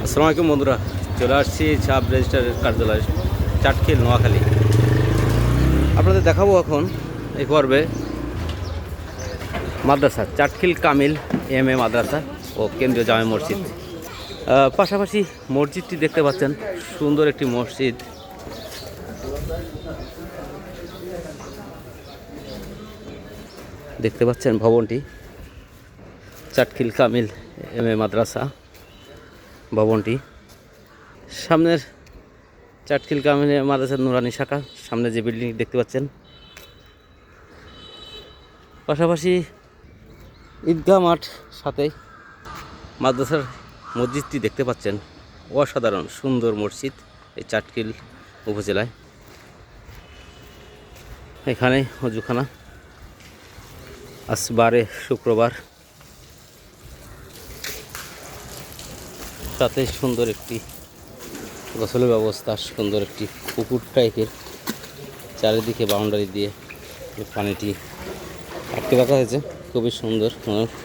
আসসালামু আলাইকুম বন্ধুরা, চলে আসছি সাব রেজিস্ট্রারের কার্যালয় চাটখিল নোয়াখালী। আপনাদের দেখাবো এখন এই পর্বে মাদ্রাসা চাটখিল কামিল এম মাদ্রাসা ও কেন্দ্রীয় জামে মসজিদ। পাশাপাশি মসজিদটি দেখতে পাচ্ছেন, সুন্দর একটি মসজিদ। দেখতে পাচ্ছেন ভবনটি চাটখিল কামিল এম মাদ্রাসা ভবনটি। সামনের চাটখিল কামিল মাদ্রাসার নুরানি শাখা, সামনে যে বিল্ডিং দেখতে পাচ্ছেন। পাশাপাশি ঈদগাহ মাঠ, সাথে মাদ্রাসার মসজিদটি দেখতে পাচ্ছেন। অসাধারণ সুন্দর মসজিদ এই চাটখিল উপজেলায়। এখানে অজুখানা, আজ বারে শুক্রবার, সাথে সুন্দর একটি গোসলের ব্যবস্থা, সুন্দর একটি পুকুর টাইপের, চারিদিকে বাউন্ডারি দিয়ে পানিটি আটকে রাখা হয়েছে। খুবই সুন্দর,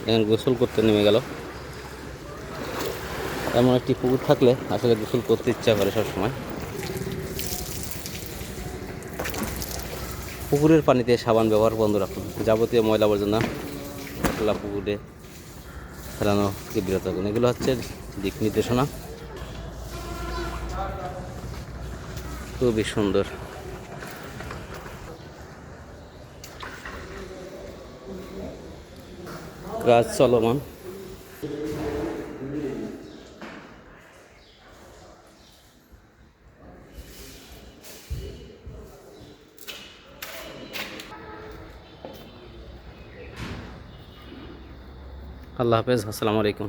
এখানে গোসল করতে নেমে গেল। এমন একটি পুকুর থাকলে আসলে গোসল করতে ইচ্ছা করে সবসময়। পুকুরের পানিতে সাবান ব্যবহার বন্ধ রাখুন। যাবতীয় ময়লা আবর্জনা খোলা পুকুরে ফেলানো থেকে বিরত থাকুন। এগুলো হচ্ছে দিক নির্দেশনা। খুবই সুন্দর। কাজ চলমান। আল্লাহ হাফেজ, আসসালামু আলাইকুম।